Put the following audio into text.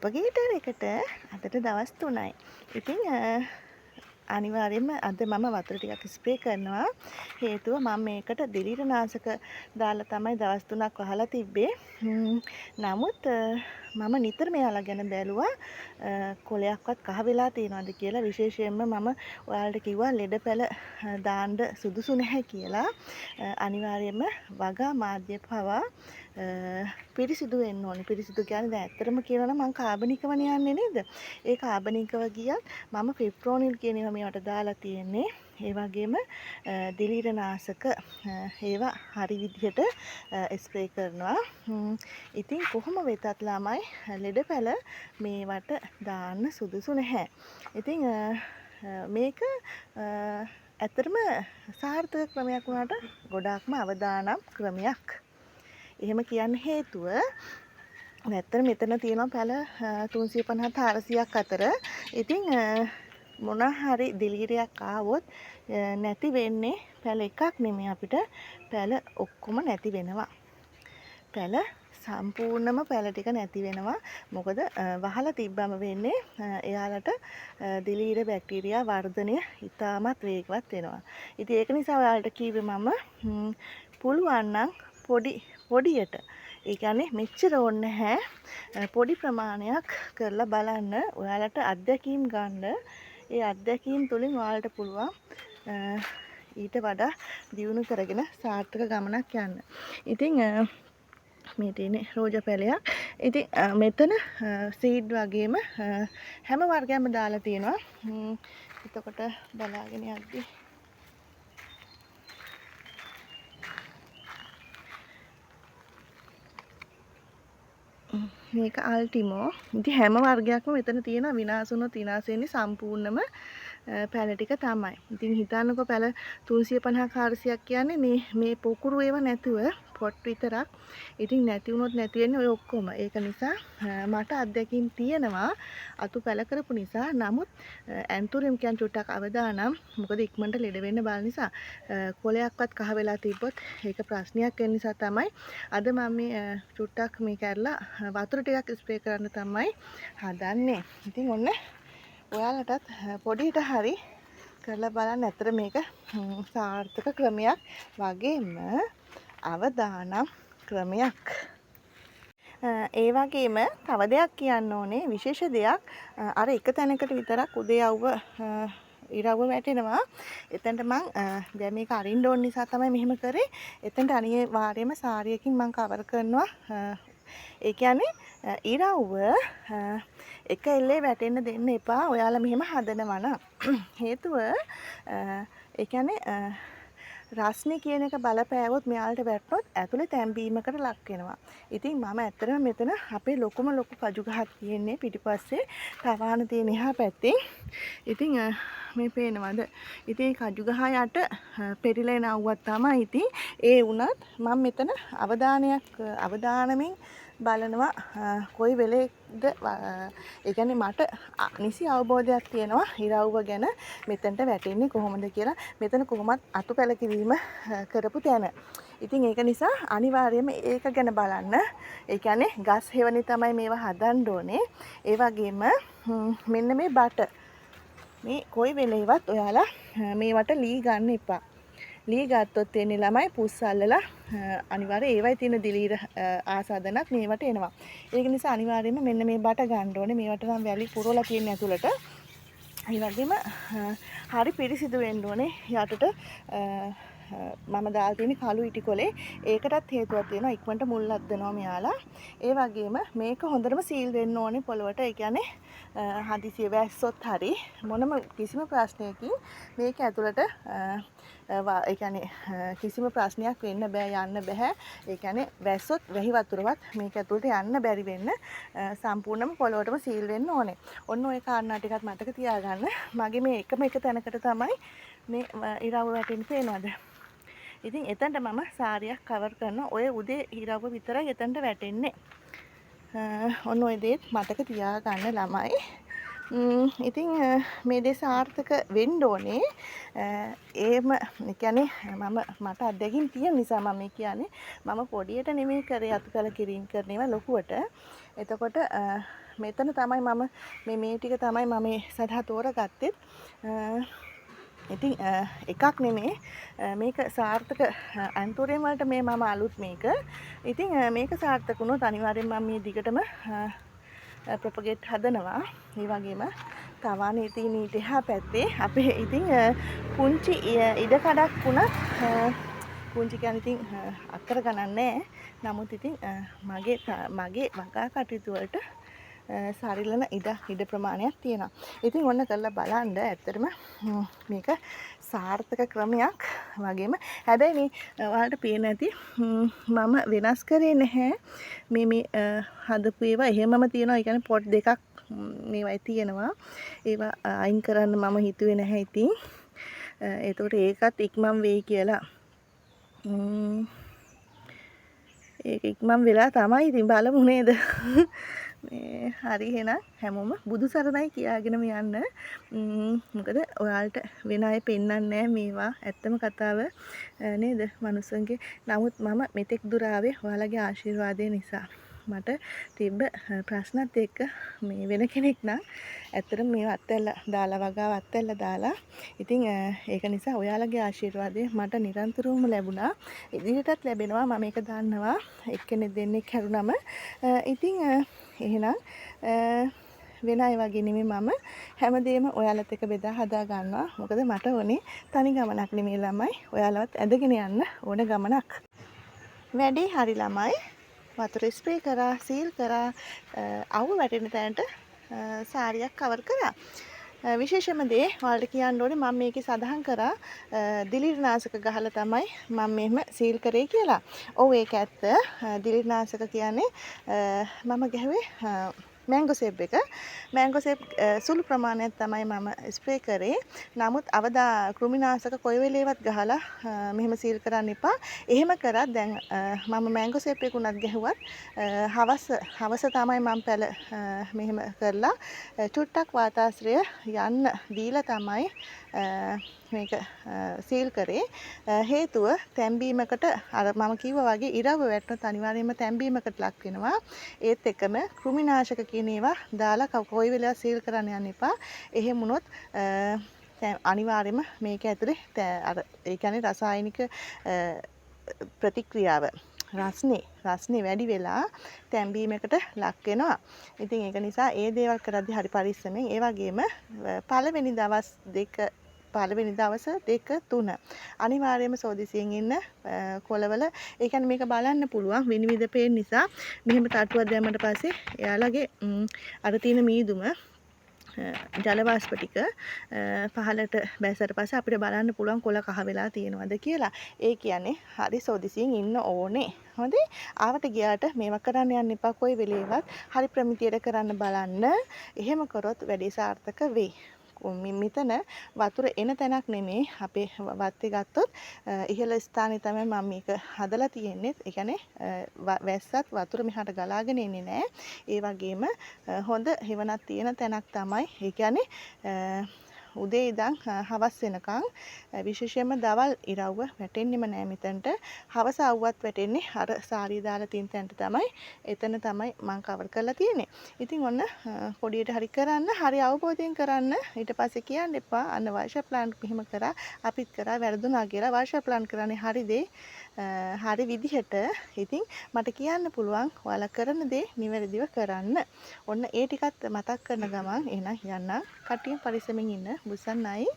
ප්‍රොපගේටර් එකට අදට දවස් 3යි. ඉතින් අනිවාර්යයෙන්ම අද මම වතුර ටිකක් ස්ප්‍රේ කරනවා. හේතුව මම මේකට දිලීරනාශක දාලා තමයි දවස් 3ක් වහලා තිබ්බේ. නමුත් මම නිතරම එයාලා ගැන බැලුවා කොලයක්වත් කහ වෙලා තියෙනවද කියලා. විශේෂයෙන්ම මම ඔයාලට කිව්වා ලෙඩ පැල දාන්න සුදුසු නැහැ කියලා. අනිවාර්යයෙන්ම වගා මාධ්‍ය පවා පිරිසිදු වෙන්න ඕනේ. පිරිසිදු කියන්නේ දැන් ඇත්තටම කියනවා නම් මම කාබනිකවනේ යන්නේ නේද? ඒ කාබනිකව ගියත් මම ෆිප්‍රෝනිල් කියන ඒවා මේවට දාලා තියෙන්නේ. ඒ වගේම දිලීරනාශක ඒවා හරි විදිහට ස්ප්‍රේ කරනවා. ඉතින් කොහොම වෙතත් ළමයි ලෙඩ පැල මේවට දාන්න සුදුසු නැහැ. ඉතින් මේක ඇත්තටම සාර්ථක ක්‍රමයක් වුණාට ගොඩාක්ම අවදානම් ක්‍රමයක්. එහෙම කියන්න හේතුව ඇත්තට මෙතන තියෙනවා පැල 350 400ක් අතර. ඉතින් මොන හරි දිලීරයක් ආවොත් නැති වෙන්නේ පැල එකක් නෙමෙයි අපිට පැල ඔක්කොම නැති වෙනවා. පැල සම්පූර්ණම පැල ටික නැති වෙනවා. මොකද වහලා තිබ්බම වෙන්නේ එයාලට දිලීර බැක්ටීරියා වර්ධනය ඉතාමත් වේගවත් වෙනවා. ඉතින් ඒක නිසා ඔයාලට කිව්වේ මම පුළුවන් නම් පොඩියට ඒ කියන්නේ මෙච්චර ඕනේ නැහැ පොඩි ප්‍රමාණයක් කරලා බලන්න ඔයාලට අත්දැකීම් ගන්න. ඒ අත්දැකීම් තුලින් ඔයාලට පුළුවන් ඊට වඩා දියුණු කරගෙන සාර්ථක ගමනක් යන්න. ඉතින් මේ තියෙන්නේ රෝජා පැලයක්. ඉතින් මෙතන සීඩ් වගේම හැම වර්ගයක්ම දාලා තියෙනවා. එතකොට බලාගෙන යද්දී මේක අල්ටිමෝ. ඉතින් හැම වර්ගයක්ම මෙතන තියෙනවා. විනාශ වුණොත් විනාශ වෙන්නේ සම්පූර්ණම පැල ටික තමයි. ඉතින් හිතන්නකෝ පැල 350 400ක් කියන්නේ මේ පොකුරු ඒවා නැතුව පොට් විතරක්. ඉතින් නැති වුණොත් නැති වෙන්නේ ඔය ඔක්කොම. ඒක නිසා මට අත්දැකීම් තියෙනවා අතු පැල කරපු නිසා. නමුත් ඇන්තුරියම් කියන්නේ චුට්ටක් අවදානම්. මොකද ඉක්මනට ලෙඩ වෙන්න බල නිසා කොලයක්වත් කහ වෙලා තිබ්බොත් ඒක ප්‍රශ්නයක් වෙන නිසා තමයි අද මම මේ චුට්ටක් මේ කරලා වතුර ටිකක් ස්ප්‍රේ කරන්න තමයි හදන්නේ. ඉතින් ඔන්න ඔයාලටත් පොඩියට හරි කරලා බලන්න. ඇත්තට මේක සාර්ථක ක්‍රමයක් වගේම අවදානම් ක්‍රමයක්. ඒ වගේම තව දෙයක් කියන්න ඕනේ විශේෂ දෙයක්. අර එක තැනකට විතරක් උදේ අවුව ඉරව්ව වැටෙනවා. එතනට මං දැන් මේක අරින්න ඕන නිසා තමයි මෙහෙම කරේ. එතනට අනිවාර්යයෙන්ම සාරියකින් මං කවර් කරනවා. ඒ කියන්නේ ඉරව්ව එක එල්ලේ වැටෙන්න දෙන්න එපා. ඔයාලා මෙහෙම හදනවා නම්. හේතුව ඒ කියන්නේ රස්නේ කියන එක බලපෑවොත් මෙයාලට වැටුනොත් ඇතුලේ තැම්බීමකට ලක් වෙනවා. ඉතින් මම ඇත්තටම මෙතන අපේ ලොකුම ලොකු කජු ගහක් තියෙන්නේ පිටිපස්සේ තවාන තියෙන එහා පැත්තේ. ඉතින් මේ පේනවද? ඉතින් කජු ගහ යට පෙරිලා එන අවුවක් තමයි. ඉතින් ඒ වුණත් මම මෙතන අවදානමින් බලනවා කොයි වෙලේද ඒ කියන්නේ මට නිසි අවබෝධයක් තියෙනවා ඉරව්ව ගැන මෙතනට වැටෙන්නේ කොහොමද කියලා. මෙතන කොහොමත් අතු පැල කිරීම කරපු තැන. ඉතින් ඒක නිසා අනිවාර්යයෙන්ම ඒක ගැන බලන්න. ඒ කියන්නේ ගස් හේවනේ තමයි මේවා හදන්න ඕනේ. ඒ වගේම මෙන්න මේ බට මේ කොයි වෙලේවත් ඔයාලා මේවට ලී ගන්න එපා. ලී ගත්තොත් එන්නේ ළමයි පුස් අල්ලලා අනිවාර්යයෙන් ඒවයි තියෙන දිලීර ආසාදනක් මේවට එනවා. ඒක නිසා අනිවාර්යයෙන්ම මෙන්න මේ බට ගන්න ඕනේ. මේවට නම් වැලි පුරවලා තියෙන ඇතුළට. ඒ වගේම හරි පිරිසිදු වෙන්න ඕනේ. යටට මම දාලා තියෙන කළු ඉටි කොලේ ඒකටත් හේතුවක් තියෙනවා. ඉක්මනට මුල් අද්දනවා මෙයාලා. ඒ වගේම මේක හොඳටම සීල් වෙන්න ඕනේ පොළවට. ඒ කියන්නේ හදිසිය වැස්සොත් හරි මොනම කිසිම ප්‍රශ්නයකින් මේක ඇතුළට ඒ කියන්නේ කිසිම ප්‍රශ්නයක් වෙන්න බෑ, යන්න බෑ. ඒ කියන්නේ වැස්සොත් වැහි වතුරවත් මේක ඇතුළට යන්න බැරි වෙන්න සම්පූර්ණයෙන්ම පොළොවටම සීල් වෙන්න ඕනේ. ඔන්න ඔය කාරණා ටිකත් මතක තියාගන්න. මගේ මේ එකම එක තැනකට තමයි මේ ඉරව්ව වැටෙන්නේ පේනවද? ඉතින් එතනට මම සාරියක් කවර් කරනවා. ඔය උදේ ඉරව්ව විතරයි එතනට වැටෙන්නේ. ඔන්න ඔය දේත් මතක තියාගන්න ළමයි. ඉතින් මේ දේ සාර්ථක වෙන්න ඕනේ. ඒම කියන්නේ මට අත්දැකීම් තියෙන නිසා මම කියන්නේ මම පොඩියට නෙමෙයි කරේ අතු පැල කිරීම කරන ඒවා ලොකුවට. එතකොට මෙතන තමයි මම මේ ටික තමයි මම මේ සඳහා තෝරගත්තෙත්. ඉතින් එකක් නෙමේ මේක සාර්ථක අන්තෝරයෙන් වලට මේ මම අලුත් මේක. ඉතින් මේක සාර්ථක වුණොත් අනිවාර්යෙන් මම මේ දිගටම ප්‍රොපගේට් හදනවා. ඒ වගේම තවානේ ඉතින් ඊට එහා පැත්තේ අපේ ඉතින් පුංචි ඉඩකඩක් වුණත් පුංචි කියන්නේ ඉතින් අක්කර ගණන් නැහැ. නමුත් ඉතින් මගේ වගා කටයුතු වලට සරිලන ඉඩ ප්‍රමාණයක් තියෙනවා. ඉතින් ඔන්න කරලා බලන්න ඇත්තටම මේක සාර්ථක ක්‍රමයක් වගේම හැබැයි මේ ඔයාලට පේන්න ඇති මම වෙනස් කරේ නැහැ. මේ හදපු ඒවා එහෙමම තියෙනවා. ඒ කියන්නේ පොට් දෙකක් මේවයි තියෙනවා. ඒවා අයින් කරන්න මම හිතුවේ නැහැ ඉතින්. ඒතකොට ඒකත් ඉක්මන් වෙයි කියලා. ඒක ඉක්මන් වෙලා තමයි ඉතින් බලමු නේද? මේ හරි එහෙනම් හැමෝම බුදු සරණයි කියාගෙනම යන්න. මොකද ඔයාලට වෙන අය පෙන්වන්නේ නැහැ මේවා. ඇත්තම කතාව නේද? මනුස්සන්ගේ. නමුත් මම මෙතෙක් දුර ආවේ ඔයාලගේ ආශිර්වාදය නිසා. මට තිබ්බ ප්‍රශ්නත් එක්ක මේ වෙන කෙනෙක් නම් ඇත්තටම මේ අත්හැරලා දාලා වගාව අත්හැරලා දාලා. ඉතින් ඒක නිසා ඔයාලගේ ආශිර්වාදය මට නිරන්තරවම ලැබුණා. ඉදිරියටත් ලැබෙනවා. මම මේක දන්නවා. එක්කෙනෙක් දෙන්නෙක් හැරුණම ඉතින් එහෙනම් වෙන අය වගේ නෙමෙයි මම හැමදේම ඔයාලත් එක්ක බෙදා හදා ගන්නවා. මොකද මට ඕනේ තනි ගමනක් නෙමෙයි ළමයි. ඔයාලවත් ඇදගෙන යන්න ඕන ගමනක්. වැඩේ හරි ළමයි. වතුර ස්ප්‍රේ කරා, සීල් කරා, අවු වැටෙන තැනට සාරියක් කවර් කරා. විශේෂම දේ ඔයාලට කියන්න ඕනේ මම මේකේ සඳහන් කරා දිලිරනාශක ගහලා තමයි මම මෙහෙම සීල් කරේ කියලා. ඔව් ඒක ඇත්ත. දිලිරනාශක කියන්නේ මම ගැහුවේ මැංගෝ සේප් එක. මැංගෝ සේප් සුළු ප්‍රමාණයක් තමයි මම ස්ප්‍රේ කරේ. නමුත් කෘමිනාශක කොයි වෙලේවත් ගහලා මෙහෙම සීල් කරන්න එපා. එහෙම කරත් දැන් මම මැංගෝ සේප් එක උනත් ගැහුවත් හවස තමයි මම පැල මෙහෙම කරලා චුට්ටක් වාතාශ්‍රය යන්න දීලා තමයි මේක සීල් කරේ. හේතුව තැම්බීමකට අර මම කිව්වා වගේ ඉරව වැටුනොත් අනිවාර්යයෙන්ම තැම්බීමකට ලක් වෙනවා. ඒත් එක්කම කෘමිනාශක කියන ඒවා දාලා කොයි වෙලාවෙ සීල් කරන්න යන්න එපා. එහෙම වුණොත් අනිවාර්යයෙන්ම මේක ඇතුලේ අර ඒ කියන්නේ රසායනික ප්‍රතික්‍රියාව රස්නේ වැඩි වෙලා තැම්බීමකට ලක් වෙනවා. ඉතින් ඒක නිසා ඒ දේවල් කරද්දී හරි පරිස්සමෙන්. ඒ වගේම පළවෙනි දවස් 2 3 අනිවාර්යයෙන්ම සෝදිසියෙන් ඉන්න කොළවල ඒ කියන්නේ මේක බලන්න පුළුවන් විනිවිද පේන නිසා මෙහෙම තට්ටුවක් දැම්මට පස්සේ එයාලගේ අර තියෙන මීදුම ජල වාෂ්ප ටික පහළට බැසට පස්සේ අපිට බලන්න පුළුවන් කොළ කහ වෙලා තියෙනවද කියලා. ඒ කියන්නේ හරි සෝදිසියෙන් ඉන්න ඕනේ. හොඳයි. ආවට ගියාට මේවා කරන්න යන්න එපා. කොයි වෙලේවත් හරි ප්‍රමිතියට කරන්න බලන්න. එහෙම කරොත් වැඩේ සාර්ථක වෙයි. මෙතන වතුර එන තැනක් නෙමේ අපේ වත්තේ ගත්තොත් ඉහළ ස්ථානයේ තමයි මම මේක හදලා තියෙන්නේ. ඒ කියන්නේ වැස්සත් වතුර මෙහාට ගලාගෙන එන්නේ නැහැ. ඒ වගේම හොඳ හෙවණක් තියෙන තැනක් තමයි. ඒ කියන්නේ උදේ ඉඳන් හවස් වෙනකන් විශේෂයෙන්ම දවල් ඉරව්ව වැටෙන්නෙම නෑ මෙතනට. හවස අවුවත් වැටෙන්නේ අර සාරිය දාලා තියෙන තැනට තමයි. එතන තමයි මම කවර් කරලා තියෙන්නේ. ඉතින් ඔන්න පොඩියට හරි කරන්න, හරි අවබෝධයෙන් කරන්න. ඊට පස්සේ කියන්න එපා අන්න වර්ෂ ප්ලාන් මෙහෙම කරා, අපිත් කරා වැරදුනා කියලා. වර්ෂ ප්ලාන් කරන්නේ හරි දේ. හරි විදිහට. ඉතින් මට කියන්න පුළුවන් ඔයාලා කරන දේ නිවැරදිව කරන්න. ඔන්න ඒ ටිකත් මතක් කරන ගමන් එහෙනම් යන්න. කටියෙන් පරිස්සමින් ඉන්න. බුසන්නයි.